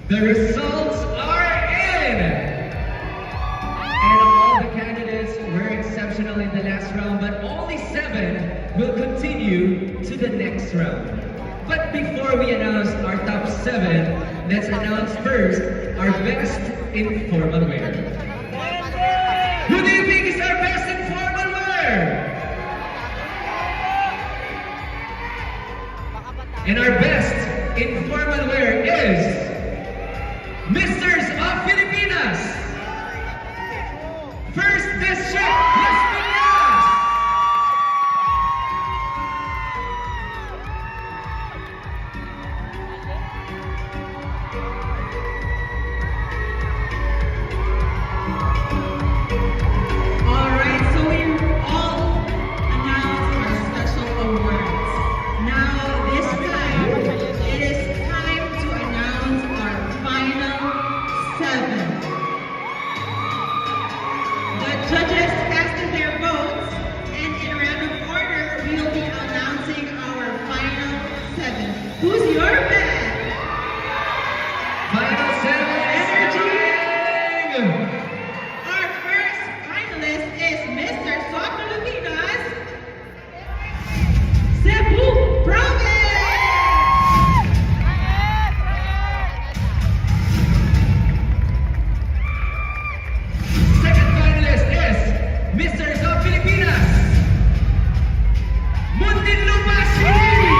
The results are in! And all the candidates were exceptional in the last round, but only 7 will continue to the next round. But before we announce our top 7, let's announce first our best informal wear. Who do you think is our best informal wear? And our best informal wear is Misters of Filipinas! First District, Las Piñas! Alright, so we all announced our special awards. Now, this time, it is time to announce our final 7. The judges casted their votes, and in random order, we will be announcing our final 7. Who's your best? Final 7 Energy! energy! Our first finalist is Mr. South Filipinas, Cebu Province! Second finalist is Misters of Filipinas, Muntinlupa City!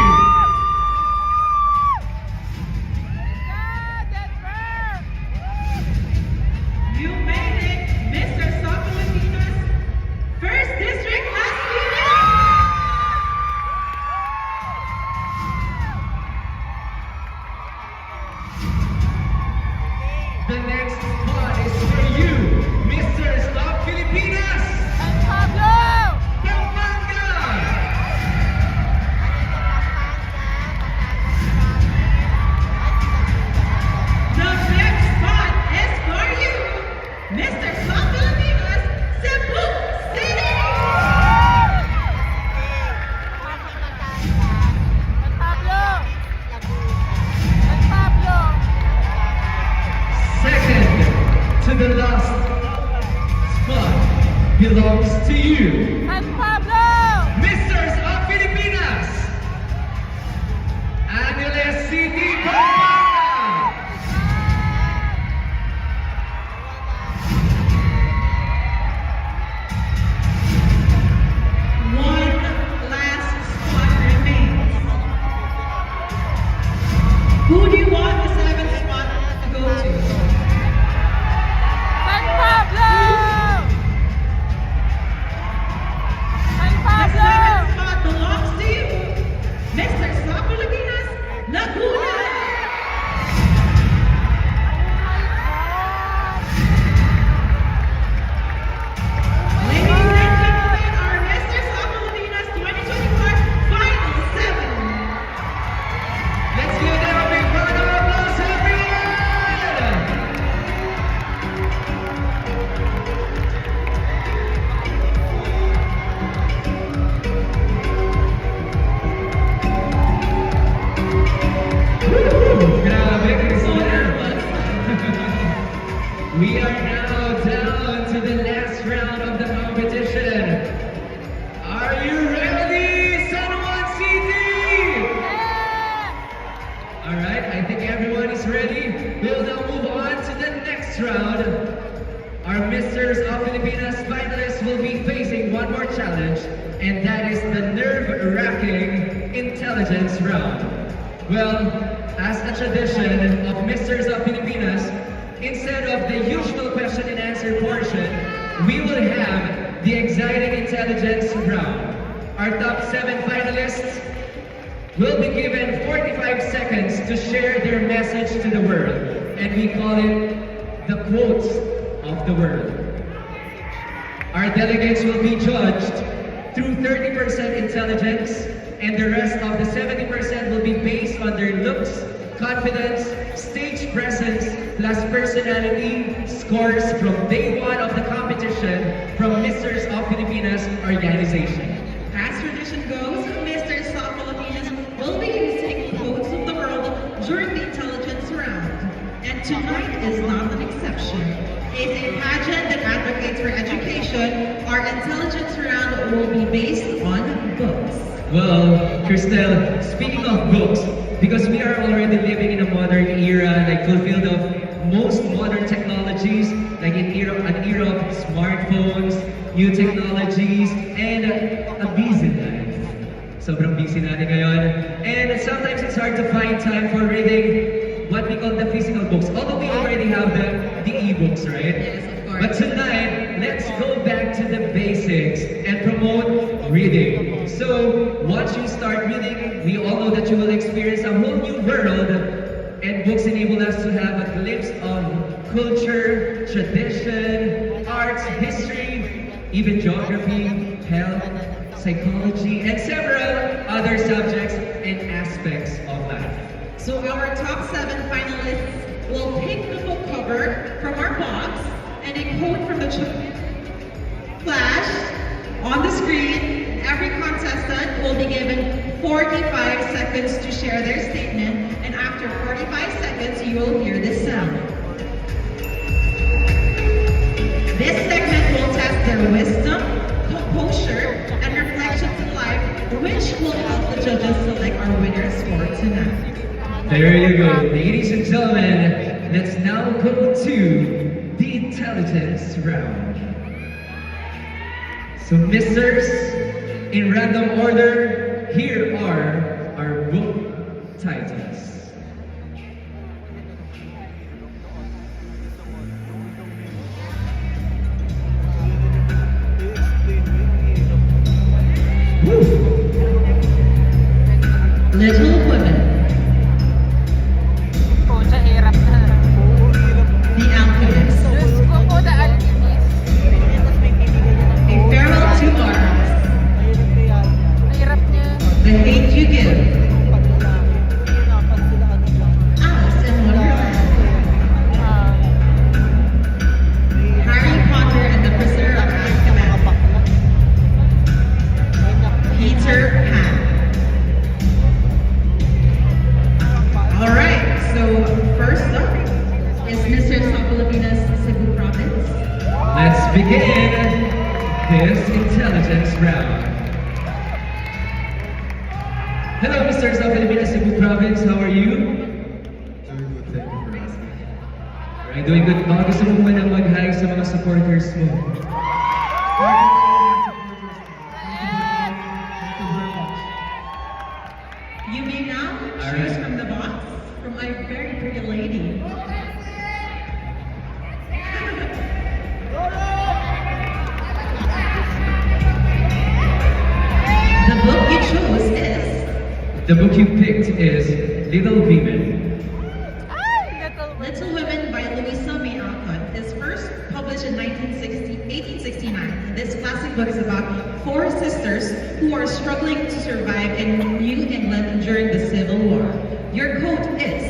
You made it, Mr. South Filipinas, First District, Las Piñas! The next spot is for you, Misters of Filipinas, Pampanga! The next spot is for you, Mr. South Filipinas, Cebu City! Second to the last spot belongs to you, Misters of Filipinas, Alei City, Pampanga! One last spot remains. Who do you want the 7th spot to go to? The 7th spot belongs to you, Mr. South Filipinas, Laguna! Ladies and gentlemen, our Mr. South Filipinas 2024 Final 7. Let's give them a big round of applause, everyone! Grabe, Christina. We are now down to the last round of the competition. Are you ready, San Juan City? Alright, I think everyone is ready. We'll now move on to the next round. Our Misters of Filipinas finalists will be facing one more challenge, and that is the nerve-wracking intelligence round. Well, as a tradition of Misters of Filipinas, instead of the usual question and answer portion, we will have the exciting intelligence round. Our top 7 finalists will be given 45 seconds to share their message to the world, and we call it the quotes of the world. Our delegates will be judged through 30% intelligence, and the rest of the 70% will be based on their looks, confidence, stage presence, plus personality scores from day 1 of the competition from Misters of Filipinas organization. As tradition goes, Mr. South Filipinas will be using quotes of the world during the intelligence round. And is not an exception. It's a pageant that advocates for education. Our intelligence round will be based on books. Well, Cristel, speaking of books, because we are already living in a modern era, like fulfilled of most modern technologies, like an era of smartphones, new technologies, and a busy life. Sobrang busy natin ngayon. And sometimes it's hard to find time for reading what we call the physical books. Although we already have the e-books, right? Yes, of course. But tonight, let's go back to the basics and promote reading. So, once you start reading, we all know that you will experience a whole new world, and books enable us to have a glimpse of culture, tradition, arts, history, even geography, health, psychology, and several other subjects and aspects of life. So our top 7 finalists will pick the book cover from our box and a quote from the flash on the screen. Every contestant will be given 45 seconds to share their statement, and after 45 seconds, you will hear this sound. This segment will test their wisdom, composure, and reflections in life, which will help the judges select our winners for tonight. There you go, ladies and gentlemen. Let's now go to the intelligence round. So, misters, in random order, here are our book titles. Little Women. The Alchemist. A Farewell to Arms. The Hate You Give. Alice in Wonderland. Harry Potter and the Prisoner of Azkaban. Peter Pan. Alright, so first up is Mr. Filipinas, Cebu Province. Let's begin this intelligence round. Hello, Mr. Filipinas, Cebu Province. How are you? Doing good, thank you for asking. Alright, doing good. Baka gusto mo muna mag-hi sa mga supporters mo. You may now choose Alright. from the box from a very pretty lady. The book you chose is The book you picked is Little Women. Little Women by Louisa May Alcott is first published in 1869. This classic book is about 4 sisters who are struggling to survive in New England during the Civil War. Your quote is,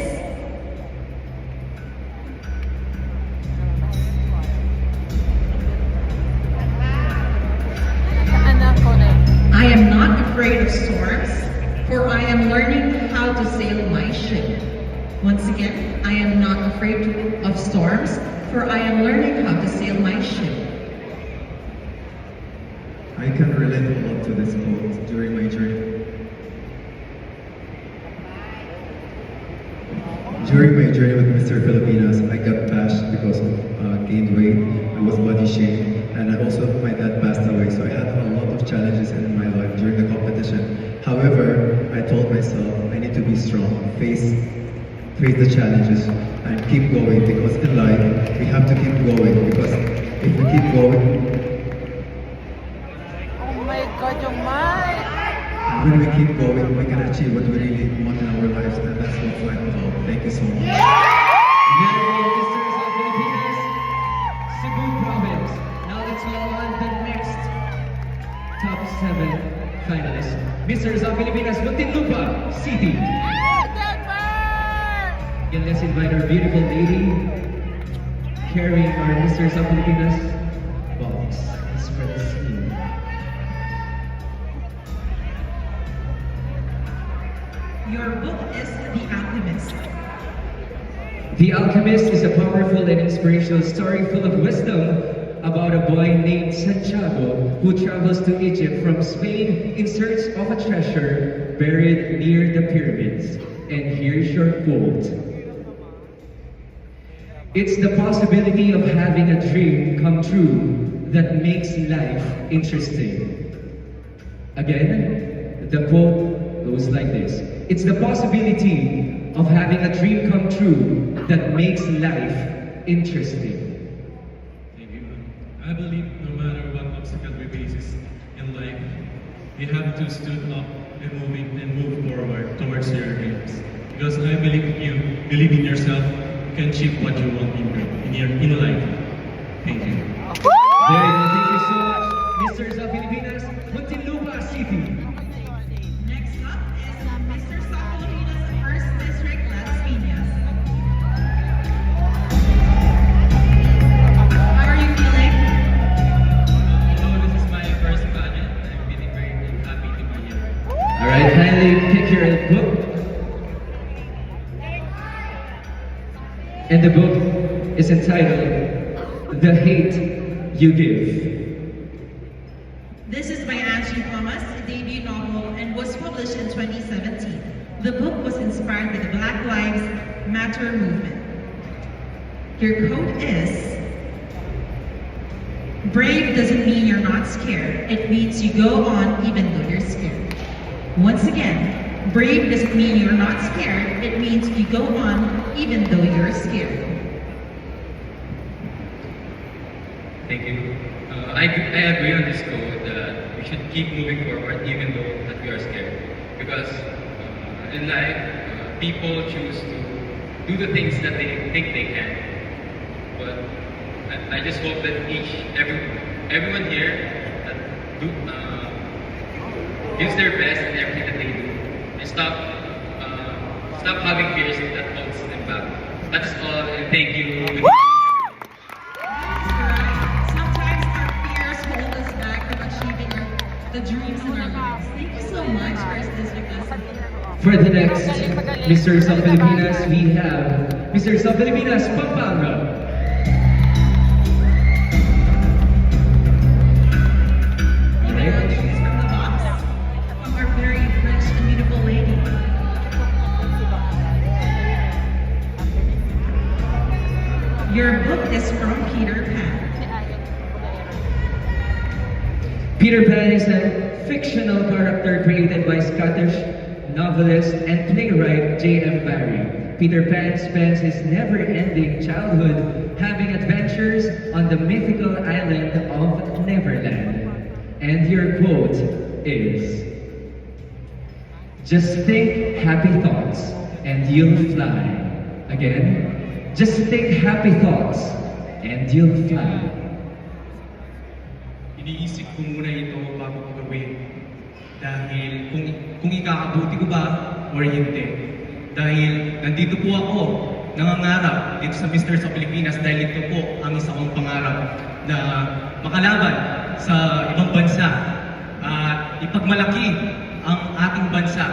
I am not afraid of storms, for I am learning how to sail my ship. Once again, I am not afraid of storms, for I am learning how to sail my ship. I can relate a lot to this quote during my journey. During my journey with Mr. Filipinas, I got bashed because of gained weight. I was body shamed, and also my dad passed away, so I had a lot of challenges in my life during the competition. However, I told myself I need to be strong, face the challenges, and keep going, because in life we have to keep going, because if we keep going, and when we keep going, we can achieve what we really want in our lives, and that's what life is about. Thank you so much. Very well, Mr. Filipinas, Cebu Province. Now let's go on the next top 7 finalists. Mr. Filipinas, Muntinlupa City. Again, let's invite our beautiful lady carrying our Mr. Filipinas box. Let's spread the scene. Your book is The Alchemist. The Alchemist is a powerful and inspirational story full of wisdom about a boy named Santiago who travels to Egypt from Spain in search of a treasure buried near the pyramids. And here's your quote. It's the possibility of having a dream come true that makes life interesting. Again, the quote goes like this. It's the possibility of having a dream come true that makes life interesting. Thank you. I believe no matter what obstacle we face in life, you have to stood up and move forward towards your dreams. Because I believe if you believe in yourself, you can achieve what you want in life. Thank you. Very good. Thank you so much, Mr. Filipinas, Muntinlupa City. Next up is Mr. Filipinas, First District, Piñas. How are you feeling? This is my first pageant. I'm feeling very happy to be here. All right, kindly pick your book. And the book is entitled The Hate You Give. This is by Camas, a debut novel, and was published in 2017. The book was inspired by the Black Lives Matter movement. Your quote is, brave doesn't mean you're not scared. It means you go on even though you're scared. Once again, brave doesn't mean you're not scared. It means you go on even though you're scared. Thank you. I agree on this quote that we should keep moving forward even though that we are scared. Because in life, people choose to do the things that they think they can. But I just hope that everyone here gives their best in everything that they do. And stop having fears that holds them back. That's all, and thank you. Sometimes our fears hold us back from achieving the dreams in our lives. Thank you so much, First District. For the next Mr. Filipinas, we have Mr. Filipinas, Pampanga. You may now choose from the box from our very rich and beautiful lady. Your book is from Peter Pan. Peter Pan is a fictional character created by Scottish novelist and playwright J.M. Barrie. Peter Pan spends his never-ending childhood having adventures on the mythical island of Neverland. And your quote is, just think happy thoughts and you'll fly. Again, just think happy thoughts and you'll fly. Iniisip ko muna ito bago ko gawin. Dahil kung ikakabuti ko ba or hindi. Dahil nandito po ako, nangangarap dito sa Mr. sa Pilipinas dahil ito po ang isa kong pangarap na makalaban sa ibang bansa at ipagmalaki ang ating bansa.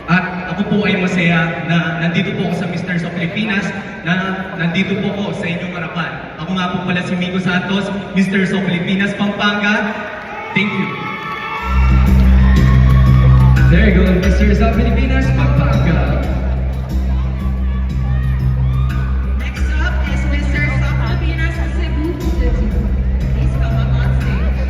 At ako po ay masaya na nandito po ako sa Mr. sa Pilipinas, na nandito po ako sa inyong harapan. Ako nga po pala si Miko Santos, Mr. sa Pilipinas, Pampanga. Thank you. There you go, Mr. Filipinas, Pampanga. Next up is Mr. Filipinas, Cebu. Please come up on stage.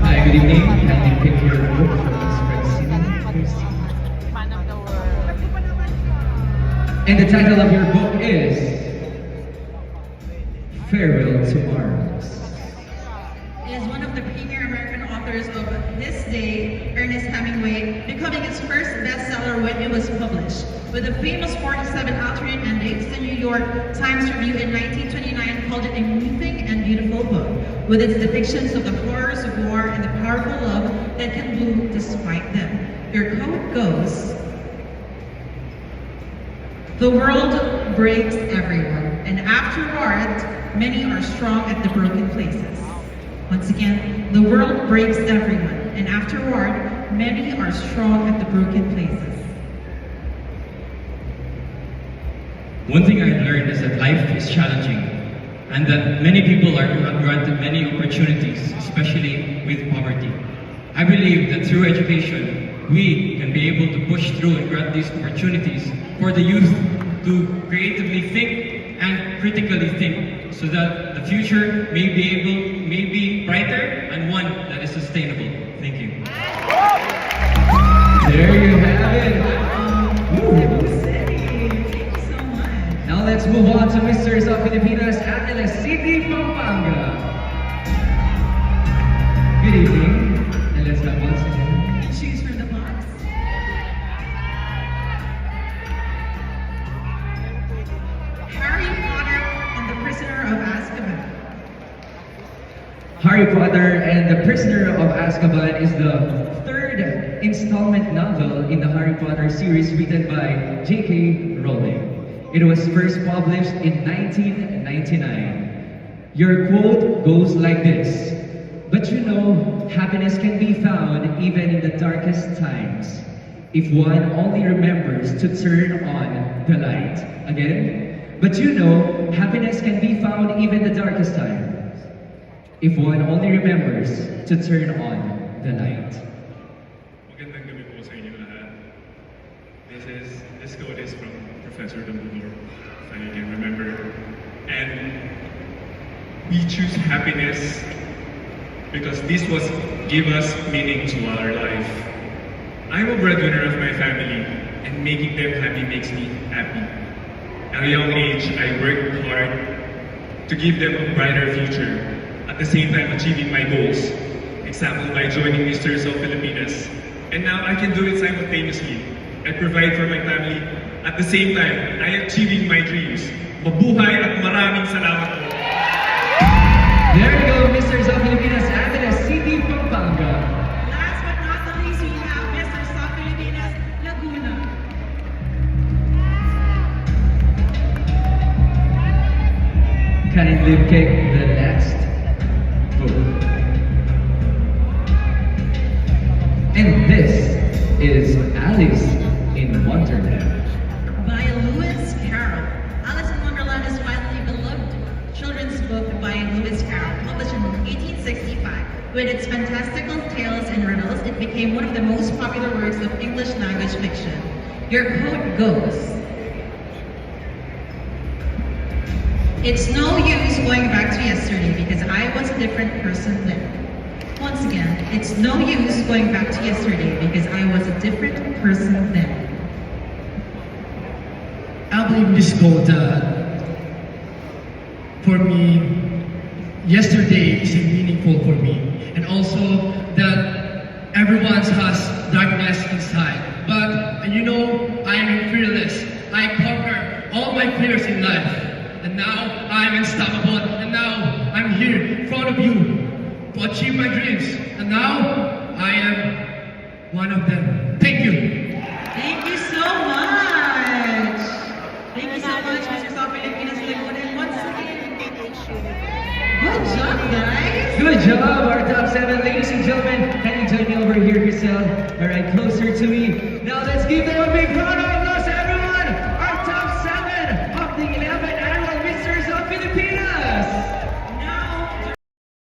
Hi, good evening. Kindly pick your book from this spread. And the title of your book is Farewell to Mars. Is one of the premier American authors of this day, Ernest Hemingway, becoming its first bestseller when it was published. With a famous 47 alternate endings, the New York Times Review in 1929 called it a moving and beautiful book, with its depictions of the horrors of war and the powerful love that can bloom despite them. Your quote goes, the world breaks everyone, and afterward, many are strong at the broken places. Once again, the world breaks everyone, and afterward, many are strong at the broken places. One thing I've learned is that life is challenging and that many people are not granted many opportunities, especially with poverty. I believe that through education, we can be able to push through and grant these opportunities for the youth to creatively think and critically think so that the future may be brighter and one that is sustainable. Thank you. There you have it. Guidicelli, thank you so much. Now let's move on to Misters of Filipinas Alei City, Pampanga. Good evening, and let's have once again. Choose from the box. Harry Potter and the Prisoner of Azkaban. Harry Potter and the Prisoner of Azkaban is the third installment novel in the Harry Potter series written by J.K. Rowling. It was first published in 1999. Your quote goes like this: "But you know, happiness can be found even in the darkest times, if one only remembers to turn on the light." Again, "But you know, happiness can be found even in the darkest times, if one only remembers to turn on the light." Magandang gabi po sa inyo lahat. This quote is from Professor Dumbledore, if I can remember. And we choose happiness because this was give us meaning to our life. I'm a breadwinner of my family, and making them happy makes me happy. At a young age, I worked hard to give them a brighter future, at the same time achieving my goals. Example, by joining Misters of Filipinas. And now I can do it simultaneously. I provide for my family. At the same time, I am achieving my dreams. Mabuhay at maraming salamat po. There you go, Misters of Filipinas Alei City, Pampanga. Last but not the least, we have Mr. South Filipinas, Laguna. Kindly pick the next vote. And this is Alice in Wonderland. By Lewis Carroll. Alice in Wonderland is widely beloved children's book by Lewis Carroll, published in 1865. With its fantastical tales and riddles, it became one of the most popular works of English language fiction. Your quote goes: "It's no use going back to yesterday because I was a different person then." Once again, it's no use going back to yesterday because I was a different person then. I believe this quote for me, yesterday is meaningful for me, and also that everyone has darkness inside. But you know, I am fearless. I conquer all my fears in life, and now I am unstoppable. And now I'm here in front of you to achieve my dreams, and now I am one of them. Thank you. Thank you so much. Thank you so much, Mr. South Filipinas Laguna. And once again, good job, guys. Good job, our top 7, ladies and gentlemen. Can you join me over here, Grisel? All right, closer to me. Now let's give them a big round